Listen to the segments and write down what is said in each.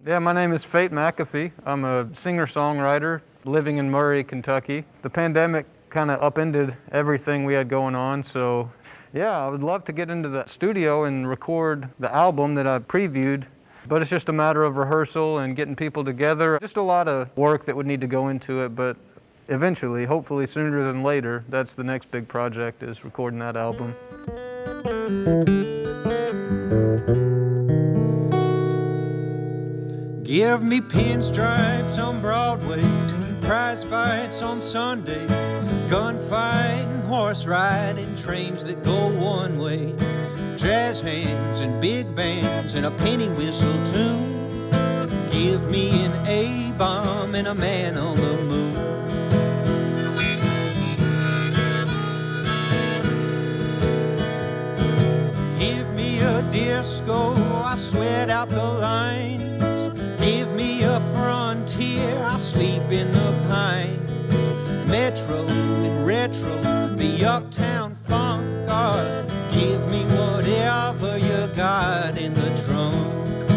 Yeah, my name is McAfee. I'm a singer-songwriter living in Murray, Kentucky. The pandemic kind of upended everything we had going on, so yeah, I would love to get into the studio and record the album that I previewed, but it's just a matter of rehearsal and getting people together. Just a lot of work that would need to go into it, but eventually, hopefully sooner than later, that's the next big project, is recording that album. Give me pinstripes on Broadway, prize fights on Sunday, gunfighting, horse riding, trains that go one way, jazz hands and big bands and a penny whistle tune. Give me an A-bomb and a man on the moon. Give me a disco, I sweat out the lines. Give me a frontier, I'll sleep in the pines. Metro and retro, the uptown funk. God, give me whatever you got in the trunk.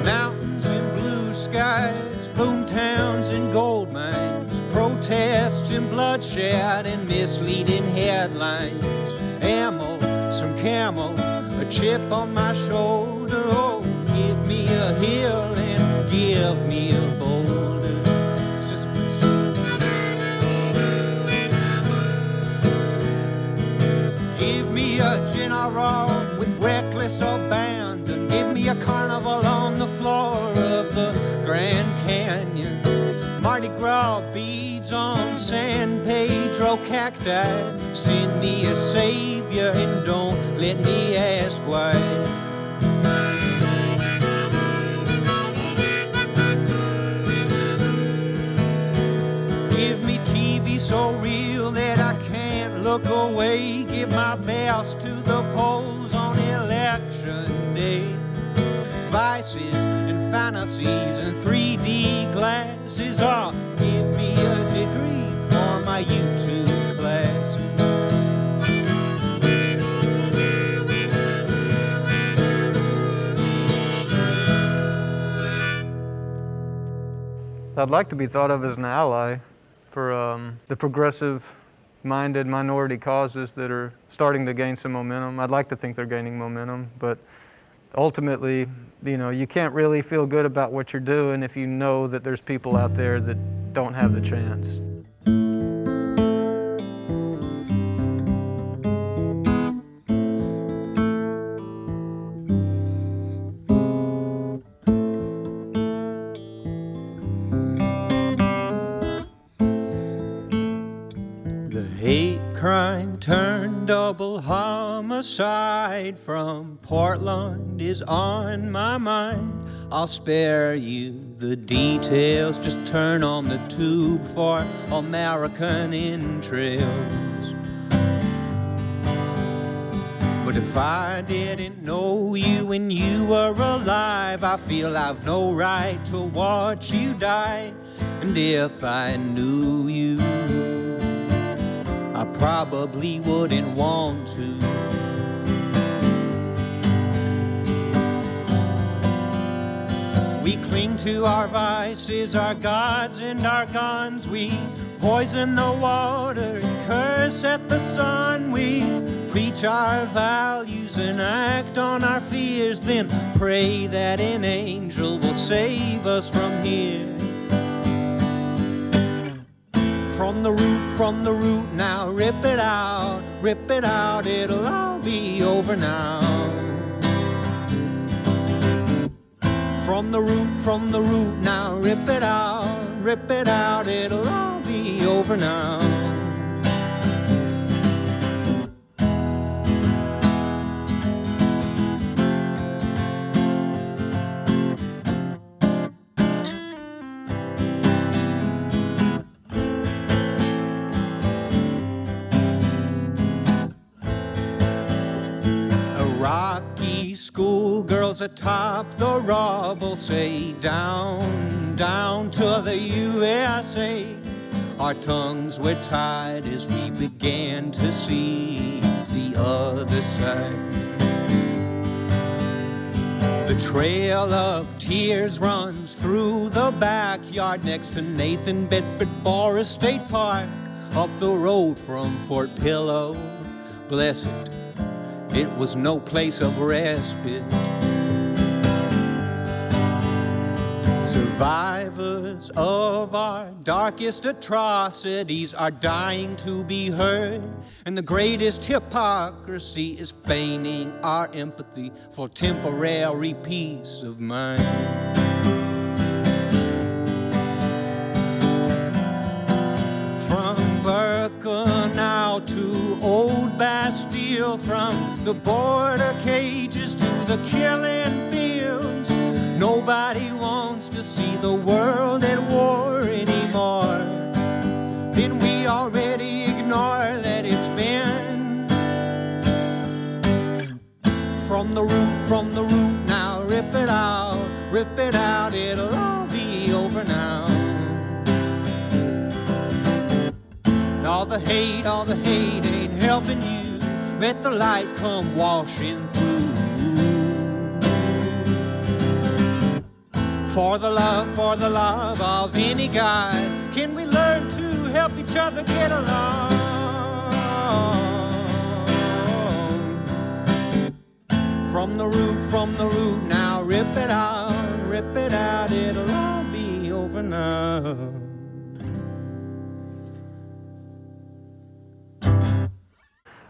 Mountains and blue skies, boomtowns and gold mines, protests and bloodshed and misleading headlines. Ammo, some camo, a chip on my shoulder. Oh, give me a hill and give me a boulder. Give me a general with reckless abandon. Give me a carnival on the floor of the Grand Canyon. Mardi Gras beads on San Pedro cacti. Send me a savior and don't let me ask why. Give me TV so real that I can't look away. Give my best to the polls on election day. Vices and fantasies and 3D glasses. Oh, give me a degree for my YouTube classes. I'd like to be thought of as an ally for the progressive-minded minority causes that are starting to gain some momentum. I'd like to think they're gaining momentum, but ultimately, you know, you can't really feel good about what you're doing if you know that there's people out there that don't have the chance. The hate crime turned double homicide from Portland is on my mind. I'll spare you the details, just turn on the tube for American entrails. But if I didn't know you when you were alive, I feel I've no right to watch you die. And if I knew you, I probably wouldn't want to. We cling to our vices, our gods and our guns. We poison the water and curse at the sun. We preach our values and act on our fears, then pray that an angel will save us from here. From the root, now rip it out, it'll all be over now. From the root, now rip it out, it'll all be over now. Rocky schoolgirls atop the rubble say down, down to the USA. Our tongues were tied as we began to see the other other side. The trail of tears runs through the backyard next to Nathan Bedford Forest State Park, up the road from Fort Pillow. Bless it, it was no place of respite. Survivors of our darkest atrocities are dying to be heard, and the greatest hypocrisy is feigning our empathy for temporary peace of mind. From Birkenau to Old Bastille, from the border cages to the killing fields, nobody wants to see the world at war anymore. Then we already ignore that it's been from the root, now rip it out, it'll all be over now. All the hate ain't helping you, let the light come washing through. For the love of any God, can we learn to help each other get along? From the root, now rip it out, it'll all be over now.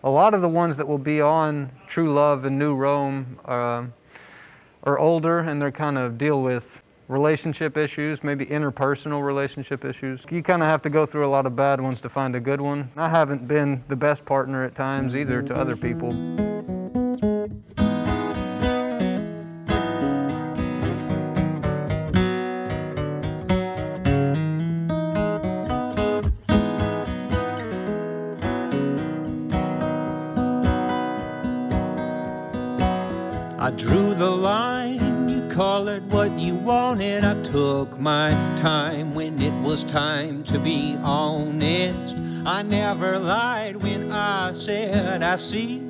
A lot of the ones that will be on True Love and New Rome are older, and they're kind of deal with relationship issues, maybe interpersonal relationship issues. You kind of have to go through a lot of bad ones to find a good one. I haven't been the best partner at times either to other people. I drew the line, you call it what you wanted. I took my time when it was time to be honest. I never lied when I said I see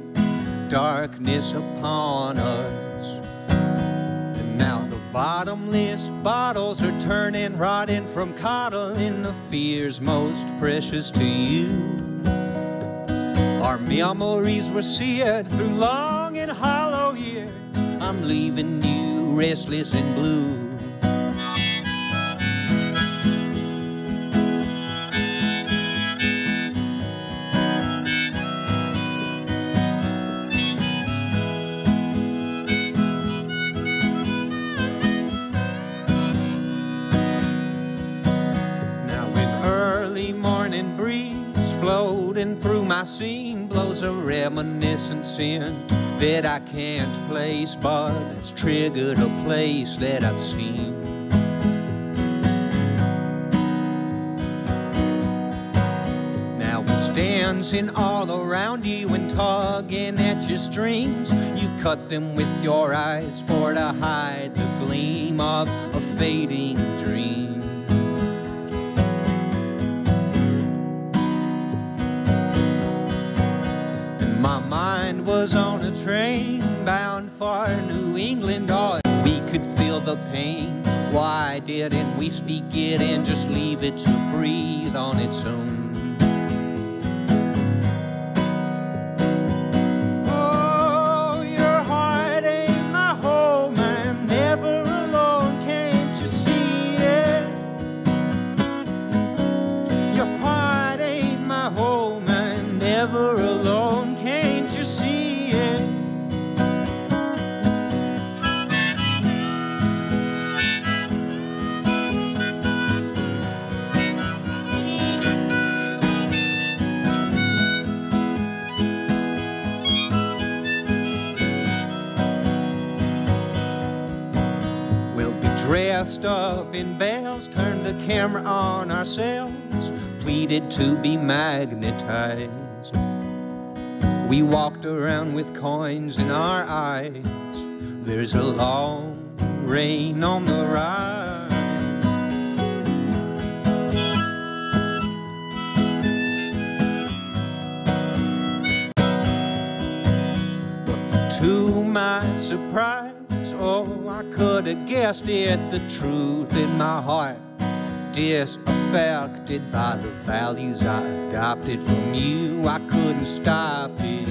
darkness upon us. And now the bottomless bottles are turning, rotting from coddling the fears most precious to you. Our memories were seared through long and hollow years. I'm leaving you restless and blue. Now an early morning breeze floating through my scene blows a reminiscent scent that I can't place, but it's triggered a place that I've seen. Now it's dancing all around you and tugging at your strings. You cut them with your eyes for to hide the gleam of a fading dream. My mind was on a train bound for New England. Oh, if we could feel the pain, why didn't we speak it and just leave it to breathe on its own? Oh, your heart ain't my home, I'm never alone, can't you see it? Your heart ain't my home, I'm never alone, can't you see it? We'll be dressed up in bells, turn the camera on ourselves, pleaded to be magnetized. We walked around with coins in our eyes. There's a long rain on the rise. To my surprise, oh, I could have guessed it, the truth in my heart, disaffected by the values I adopted from you. I couldn't stop it.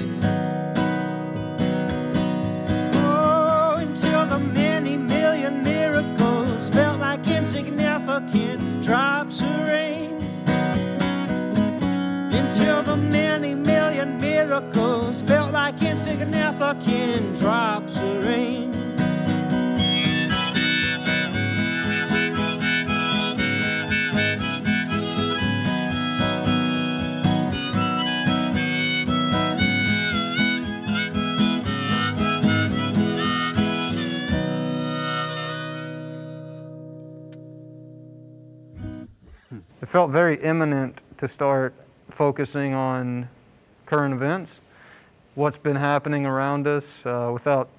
Oh, until the many million miracles felt like insignificant drops of rain. Until the many million miracles felt like insignificant drops of rain. It felt very imminent to start focusing on current events, what's been happening around us, without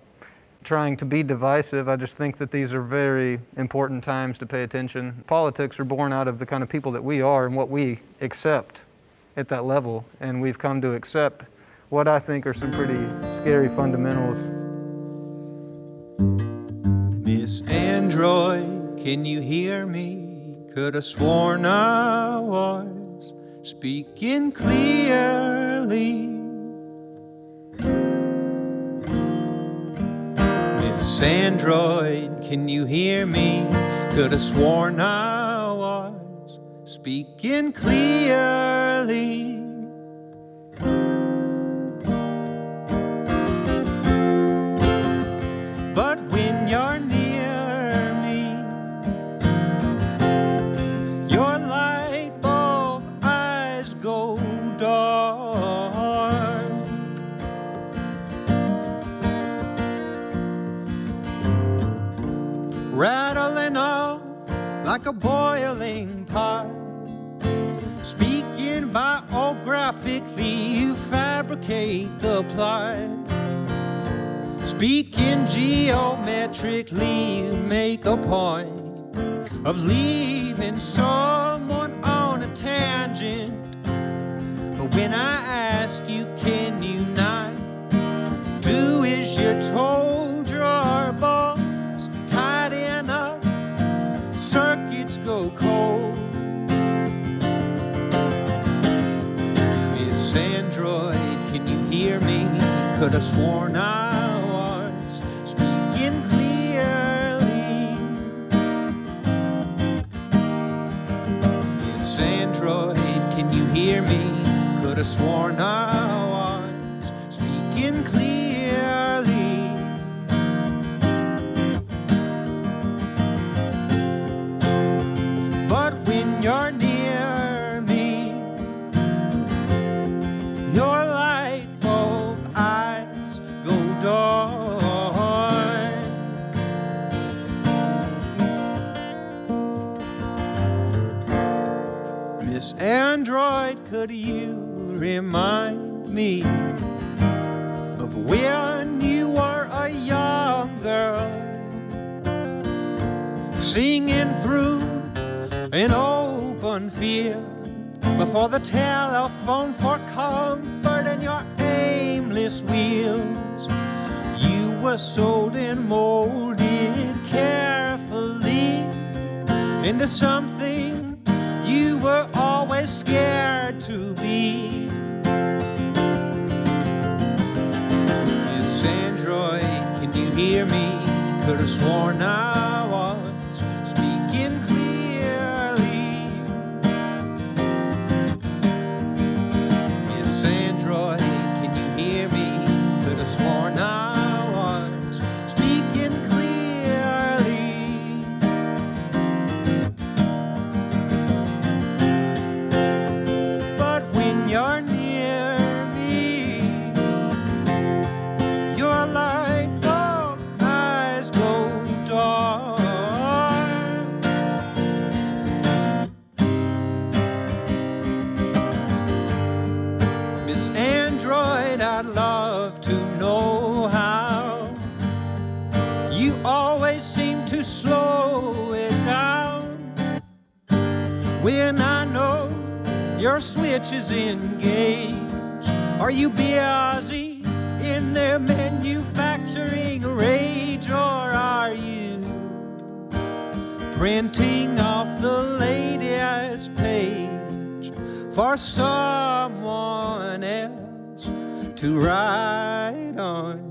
trying to be divisive. I just think that these are very important times to pay attention. Politics are born out of the kind of people that we are and what we accept at that level, and we've come to accept what I think are some pretty scary fundamentals. Miss Ann Droid, can you hear me? Could have sworn I was speaking clearly. Miss Ann Droid, can you hear me? Could have sworn I was speaking clearly. But when you're near me, your light bulb eyes go dark. Rattling off like a boiling pot. Speaking biographically, you fabricate the plot. Speaking geometrically, you make a point of leaving someone on a tangent. But when I ask you, can you not do as you're told? Your bolts tighten up, circuits go cold. Miss Ann Droid, can you hear me? Could have sworn I was speaking clearly. Miss Ann Droid, can you hear me? Could have sworn I was speaking clearly. But when you're near me, your light bulb eyes go dark. Miss Ann Droid, could you remind me of when you were a young girl, singing through an open field before the telephone for comfort and your aimless wheels? You were sold and molded carefully into something you were always scared to be. Miss Ann Droid, can you hear me? Could have sworn I was speaking clearly. Miss Ann Droid, can you hear me? Could have sworn I was speaking clearly. But when you're near me, your light bulb eyes go dark. Miss Ann Droid, I'd love to know how you always seem to slow it down when I know your switch is engaged. Are you busy in their manufacturing printing off the latest page for someone else to write on.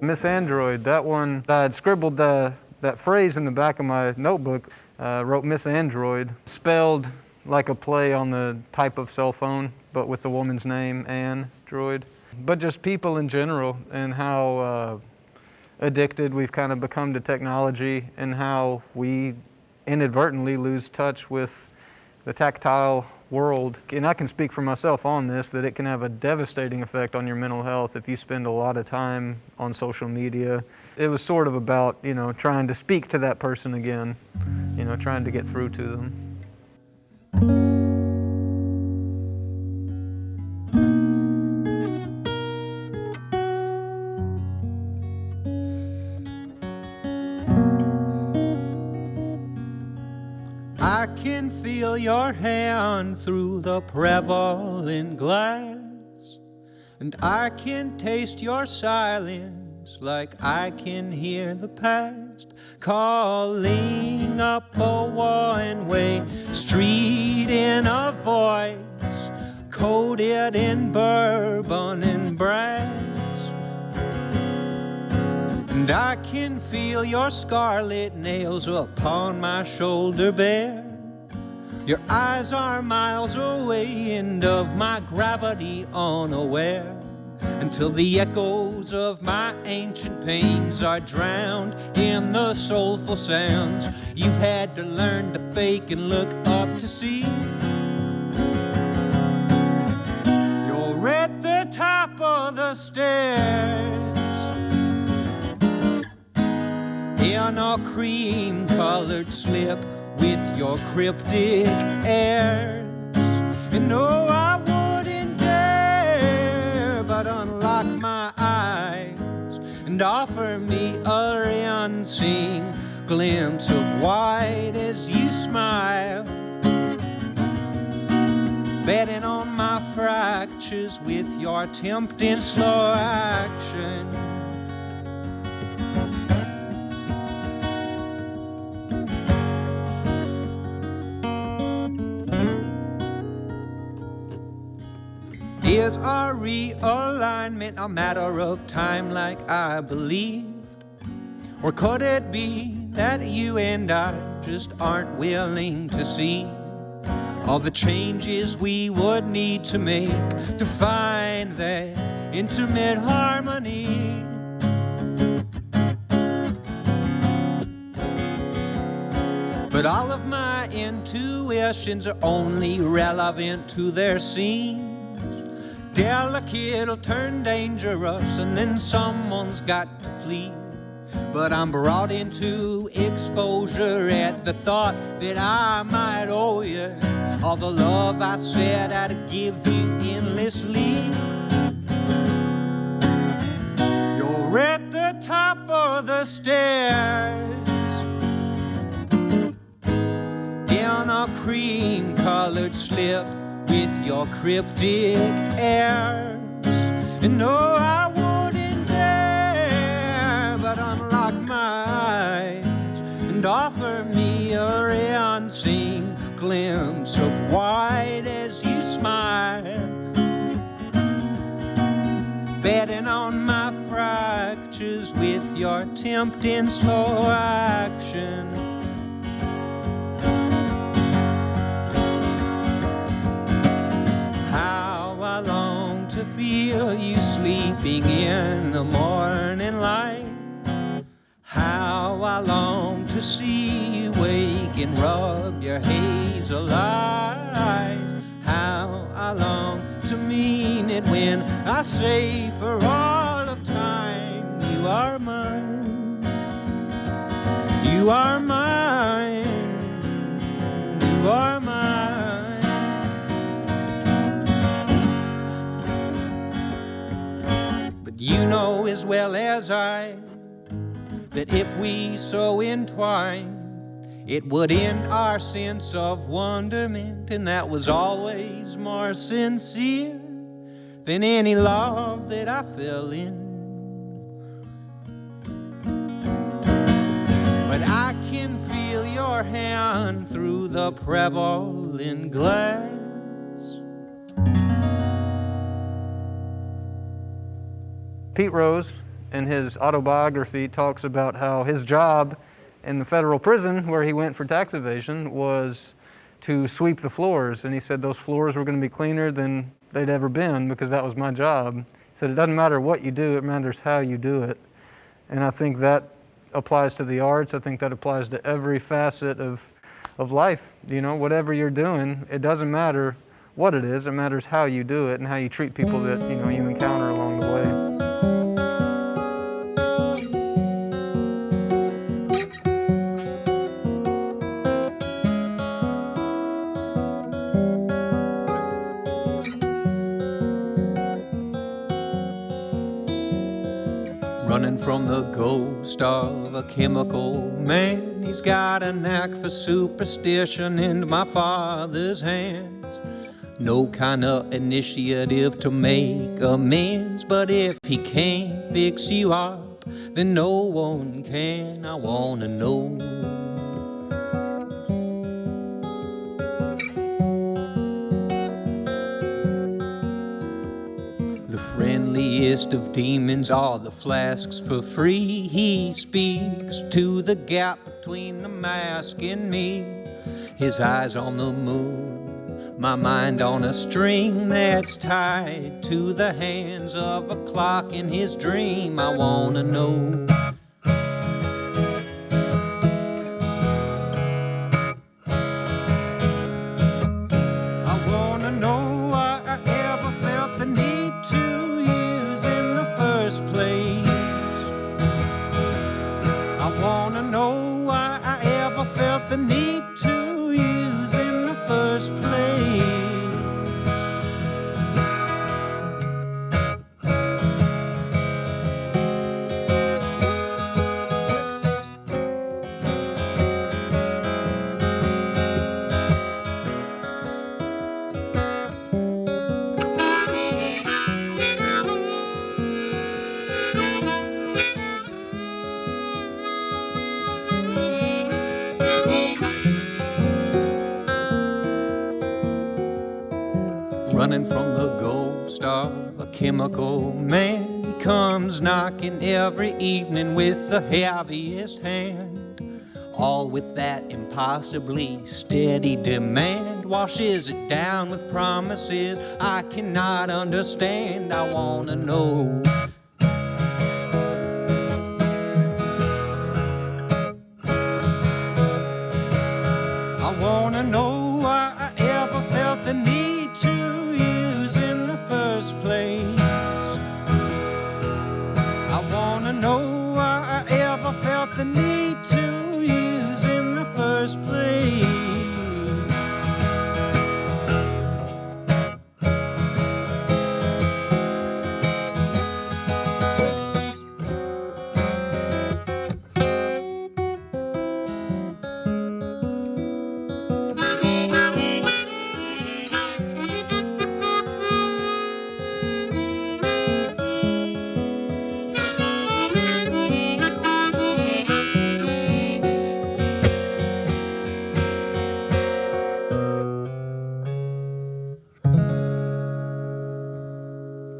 Miss Ann Droid, that one, I had scribbled that phrase in the back of my notebook, wrote Miss Ann Droid, spelled like a play on the type of cell phone, but with the woman's name, Ann Droid. But just people in general and how addicted we've kind of become to technology and how we inadvertently lose touch with the tactile world. And I can speak for myself on this, that it can have a devastating effect on your mental health if you spend a lot of time on social media. It was sort of about, trying to speak to that person again, trying to get through to them. I can feel your hand through the prevalent glass, and I can taste your silence like I can hear the past calling up a one-way street in a voice coated in bourbon and brass. And I can feel your scarlet nails upon my shoulder bare. Your eyes are miles away and of my gravity unaware, until the echoes of my ancient pains are drowned in the soulful sounds you've had to learn to fake and look up to see. You're at the top of the stairs in a cream-colored slip with your cryptic airs. And no, I wouldn't dare but unlock my eyes and offer me a unseen glimpse of white as you smile, betting on my fractures with your tempting slow action. Is our realignment a matter of time like I believed? Or could it be that you and I just aren't willing to see all the changes we would need to make to find that intimate harmony? But all of my intuitions are only relevant to their scenes. Delicate will turn dangerous and then someone's got to flee. But I'm brought into exposure at the thought that I might owe you all the love I said I'd give you endlessly. You're at the top of the stairs in a cream-colored slip with your cryptic airs. And no, I wouldn't dare but unlock my eyes and offer me a unseen glimpse of white as you smile, betting on my fractures with your tempting slow action. I long to feel you sleeping in the morning light. How How I long to see you wake and rub your hazel eyes. How I long to mean it when I say for all of time, you are mine. You are mine. You are mine. But you know as well as I that if we so entwine, it would end our sense of wonderment, and that was always more sincere than any love that I fell in. But I can feel your hand through the prevalent glass. Pete Rose, in his autobiography, talks about how his job in the federal prison where he went for tax evasion was to sweep the floors. And he said those floors were going to be cleaner than they'd ever been because that was my job. He said it doesn't matter what you do, it matters how you do it. And I think that applies to the arts. I think that applies to every facet of life. You know, whatever you're doing, it doesn't matter what it is, it matters how you do it and how you treat people that, you know, you encounter along the way. Running from the ghost of a chemical man. He's got a knack for superstition in my father's hands. No kind of initiative to make amends, but if he can't fix you up, then no one can. I wanna know. Friendliest of demons, all the flasks for free. He speaks to the gap between the mask and me. His eyes on the moon, my mind on a string that's tied to the hands of a clock in his dream. I wanna know. Running from the ghost of a chemical man. He comes knocking every evening with the heaviest hand, all with that impossibly steady demand. Washes it down with promises I cannot understand. I wanna know. I wanna know why I ever felt the need to use in the first place. I wanna know why I ever felt the need to use in the first place.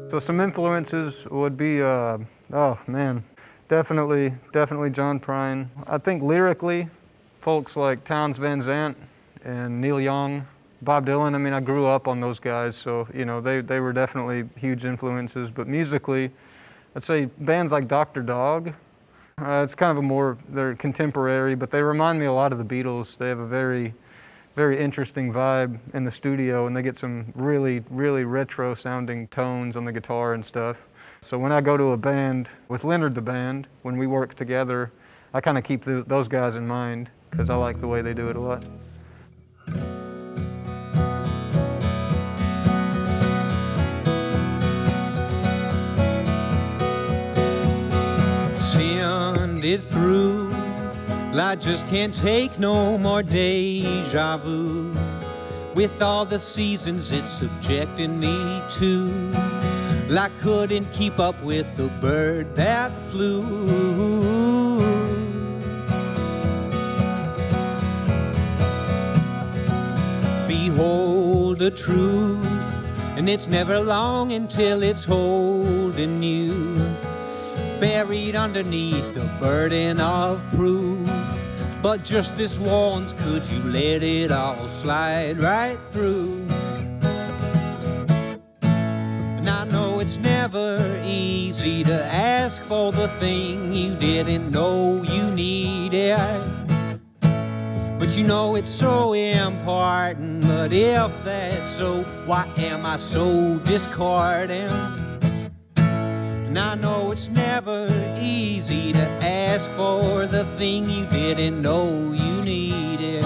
So some influences would be, oh man, definitely John Prine. I think lyrically, folks like Townes Van Zandt and Neil Young, Bob Dylan. I mean, I grew up on those guys, so you know they were definitely huge influences. But musically, I'd say bands like Dr. Dog, It's kind of they're contemporary, but they remind me a lot of the Beatles. They have a very, very interesting vibe in the studio, and they get some really, really retro sounding tones on the guitar and stuff. So when I go to a band with Leonard the band, when we work together, I kind of keep those guys in mind because I like the way they do it a lot. Send it through, I just can't take no more deja vu with all the seasons it's subjecting me to. I couldn't keep up with the bird that flew. Behold the truth, and it's never long until it's holding you, buried underneath the burden of proof. But just this once, could you let it all slide right through? And I know it's never easy to ask for the thing you didn't know you needed, but you know it's so important. But if that's so, why am I so discordant? And I know it's never easy to ask for the thing you didn't know you needed,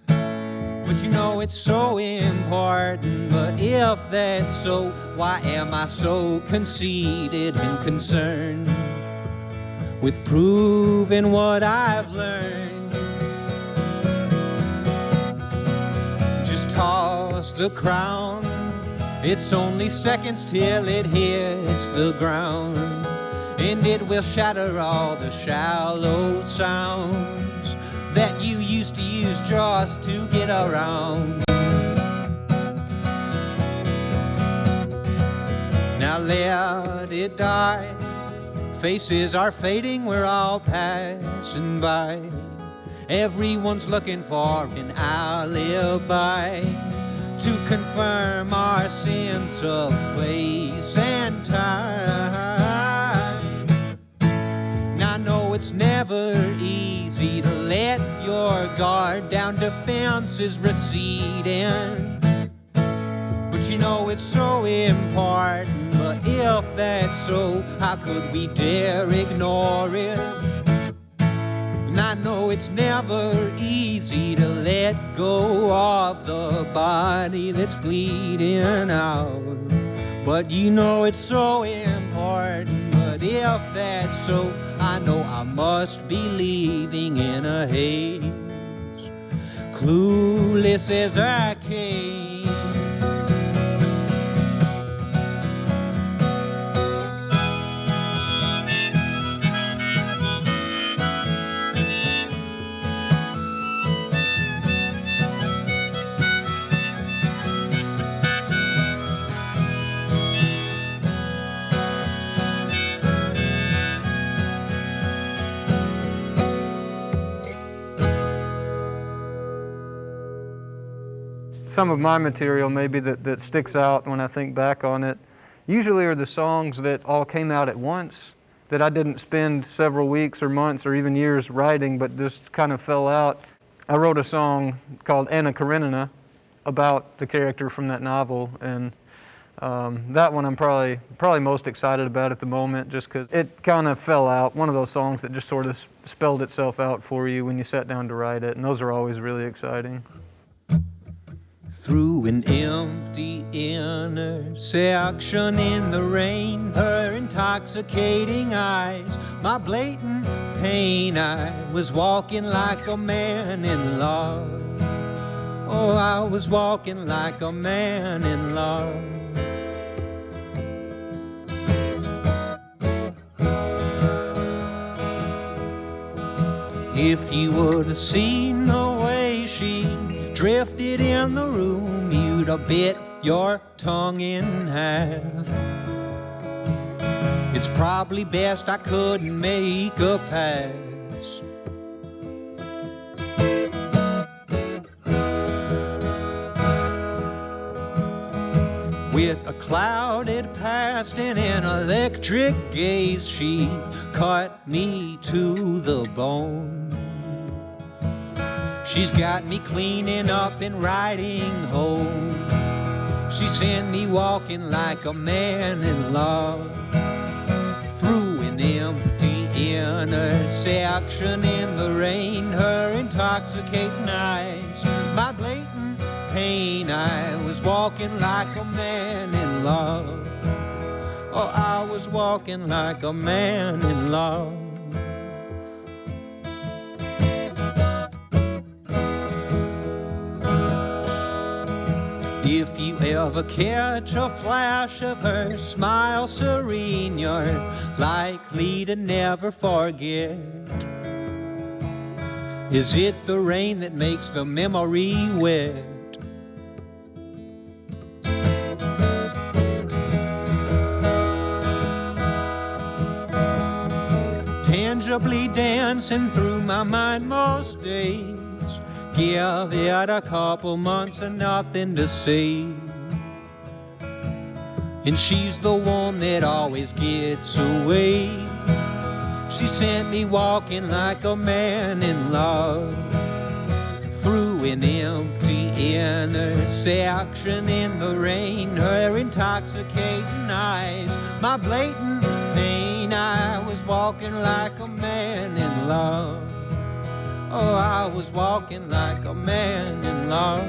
but you know it's so important. But if that's so, why am I so conceited and concerned with proving what I've learned? Just toss the crown, it's only seconds till it hits the ground, and it will shatter all the shallow sounds that you used to use just to get around. Now let it die, faces are fading, we're all passing by. Everyone's looking for an alibi to confirm our sense of place and time. Now I know it's never easy to let your guard down, defenses receding, but you know it's so important. But if that's so, how could we dare ignore it? And I know it's never easy to let go of the body that's bleeding out, but you know it's so important. But if that's so, I know I must be leaving in a haze, clueless as I came. Some of my material maybe that sticks out when I think back on it usually are the songs that all came out at once, that I didn't spend several weeks or months or even years writing, but just kind of fell out. I wrote a song called Anna Karenina about the character from that novel, and that one I'm probably most excited about at the moment, just because it kind of fell out. One of those songs that just sort of spelled itself out for you when you sat down to write it, and those are always really exciting. Through an empty intersection in the rain, her intoxicating eyes, my blatant pain, I was walking like a man in love. Oh, I was walking like a man in love. If you would have seen the way she drifted in the room, you'd have bit your tongue in half. It's probably best I couldn't make a pass. With a clouded past and an electric gaze, she cut me to the bone. She's got me cleaning up and riding home. She sent me walking like a man in love through an empty intersection in the rain. Her intoxicating eyes, my blatant pain. I was walking like a man in love. Oh, I was walking like a man in love. If you ever catch a flash of her smile serene, you're likely to never forget. Is it the rain that makes the memory wet? Tangibly dancing through my mind most days. Give it a couple months and nothing to say, and she's the one that always gets away. She sent me walking like a man in love through an empty intersection in the rain. Her intoxicating eyes, my blatant pain. I was walking like a man in love. Oh, I was walking like a man in love.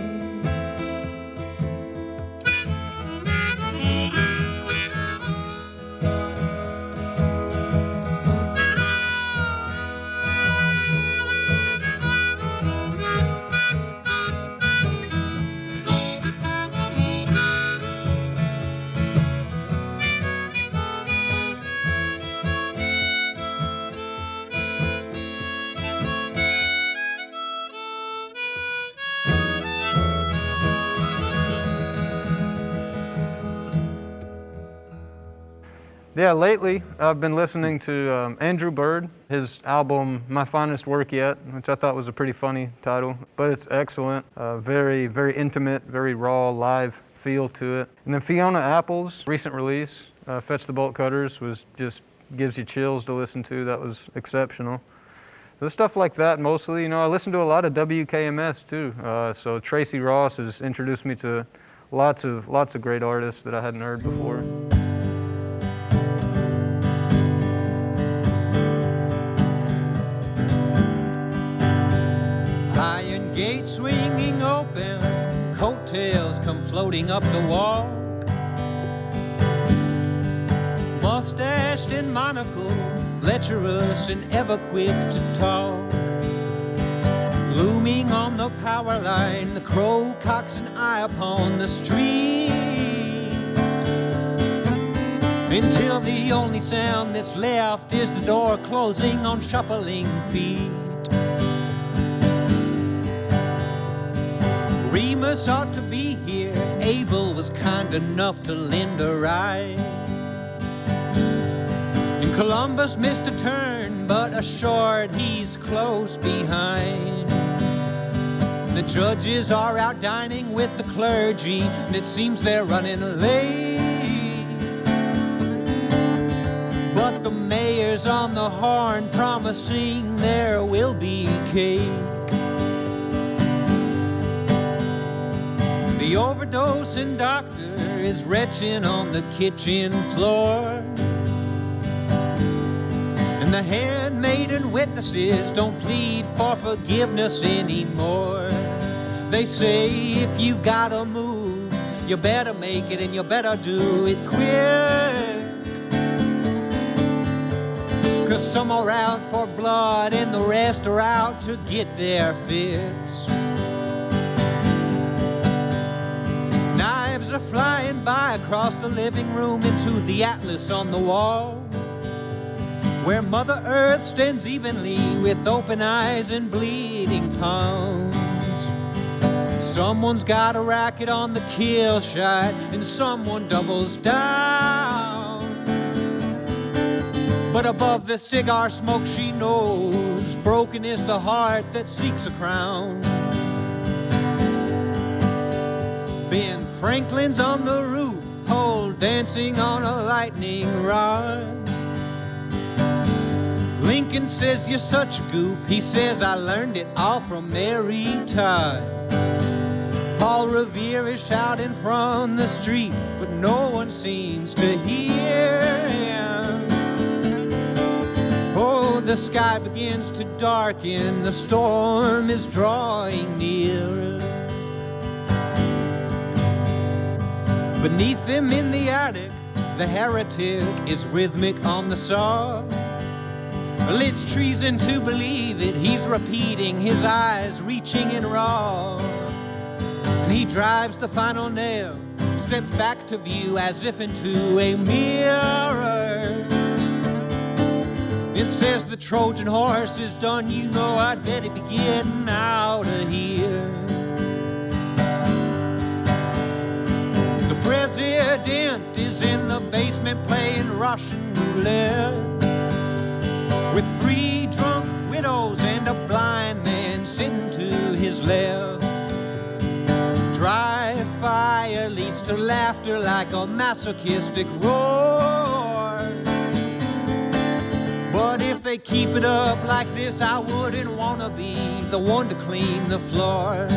Yeah, lately I've been listening to Ann Droid, his album My Finest Work Yet, which I thought was a pretty funny title, but it's excellent. Very, very intimate, very raw, live feel to it. And then Fiona Apple's recent release, Fetch the Bolt Cutters, was just gives you chills to listen to. That was exceptional. So stuff like that mostly. You know, I listen to a lot of WKMS too. So Tracy Ross has introduced me to lots of great artists that I hadn't heard before. Iron gate swinging open, coattails come floating up the walk. Mustached and monocle, lecherous and ever quick to talk. Looming on the power line, the crow cocks an eye upon the street, until the only sound that's left is the door closing on shuffling feet. Remus ought to be here, Abel was kind enough to lend a ride. And Columbus missed a turn, but assured he's close behind. The judges are out dining with the clergy, and it seems they're running late. But the mayor's on the horn promising there will be cake. The overdosing doctor is retching on the kitchen floor, and the handmaiden witnesses don't plead for forgiveness anymore. They say if you've gotta move, you better make it and you better do it quick, 'cause some are out for blood and the rest are out to get their fix. Knives are flying by across the living room into the atlas on the wall, where Mother Earth stands evenly with open eyes and bleeding palms. Someone's got a racket on the kill shot and someone doubles down. But above the cigar smoke she knows broken is the heart that seeks a crown. Ben Franklin's on the roof pole dancing on a lightning rod. Lincoln says you're such a goof. He says I learned it all from Mary Todd. Paul Revere is shouting from the street, but no one seems to hear him. Oh, the sky begins to darken, the storm is drawing near. Beneath him in the attic, the heretic is rhythmic on the saw. Well, it's treason to believe it, he's repeating, his eyes reaching in raw. And he drives the final nail, steps back to view as if into a mirror. It says the Trojan horse is done, you know I'd better be getting out of here. The president is in the basement playing Russian roulette with 3 drunk widows and a blind man sitting to his left. Dry fire leads to laughter like a masochistic roar. But if they keep it up like this, I wouldn't want to be the one to clean the floor.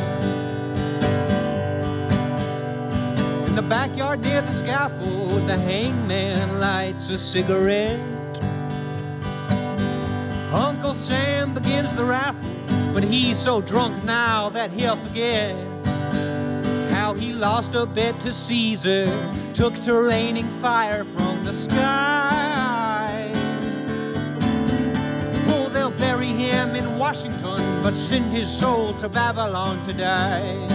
In the backyard near the scaffold, the hangman lights a cigarette. Uncle Sam begins the raffle, but he's so drunk now that he'll forget how he lost a bet to Caesar, took to raining fire from the sky. Oh, they'll bury him in Washington, but send his soul to Babylon to die.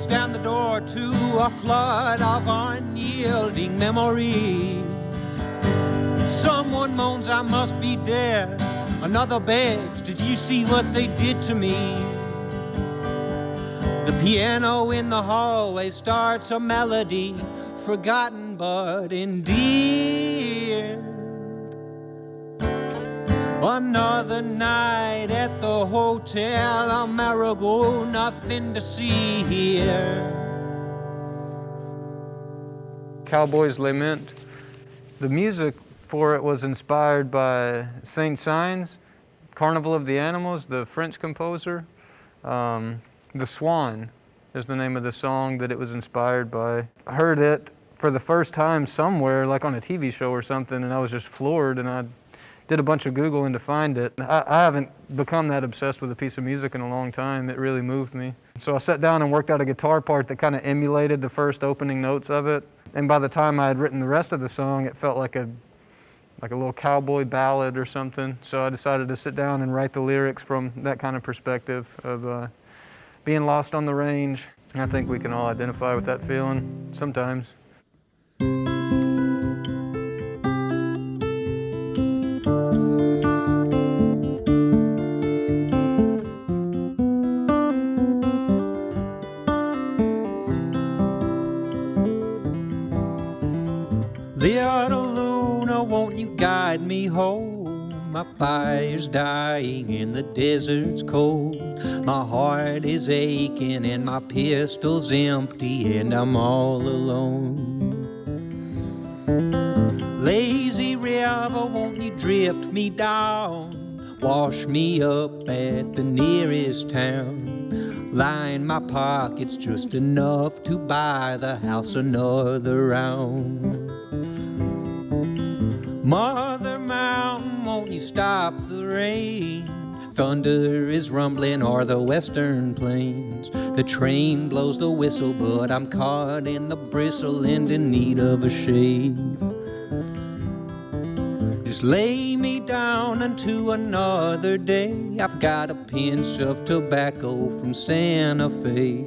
Down the door to a flood of unyielding memories. Someone moans I must be dead. Another begs, did you see what they did to me? The piano in the hallway starts a melody, forgotten but endeared. Another night at the hotel Amerigo, nothing to see here. Cowboy's Lament. The music for it was inspired by Saint Saëns, Carnival of the Animals, the French composer. The Swan is the name of the song that it was inspired by. I heard it for the first time somewhere, like on a TV show or something, and I was just floored, and I did a bunch of Googling to find it. I haven't become that obsessed with a piece of music in a long time. It really moved me. So I sat down and worked out a guitar part that kind of emulated the first opening notes of it. And by the time I had written the rest of the song, it felt like a little cowboy ballad or something. So I decided to sit down and write the lyrics from that kind of perspective of being lost on the range. And I think we can all identify with that feeling sometimes. Little Luna, won't you guide me home? My fire's dying and the desert's cold. My heart is aching and my pistol's empty and I'm all alone. Lazy river, won't you drift me down? Wash me up at the nearest town. Line my pockets just enough to buy the house another round. Mother Mountain, won't you stop the rain? Thunder is rumbling o'er the western plains. The train blows the whistle, but I'm caught in the bristle and in need of a shave. Just lay me down unto another day. I've got a pinch of tobacco from Santa Fe,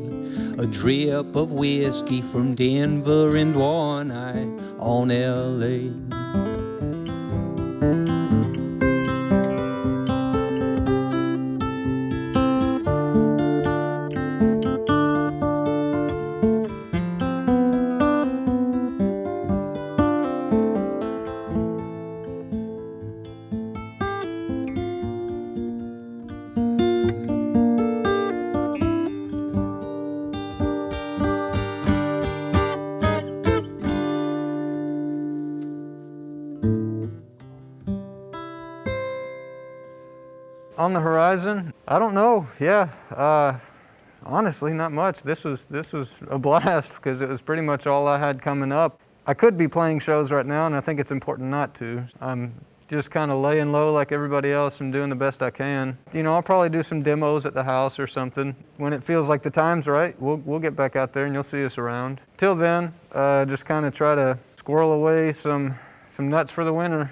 a drip of whiskey from Denver, and one eye on L.A. On the horizon, I don't know. Yeah, honestly, not much. This was a blast because it was pretty much all I had coming up. I could be playing shows right now, and I think it's important not to. I'm just kind of laying low like everybody else and doing the best I can. You know, I'll probably do some demos at the house or something. When it feels like the time's right, we'll get back out there and you'll see us around. Till then, just kind of try to squirrel away some nuts for the winter.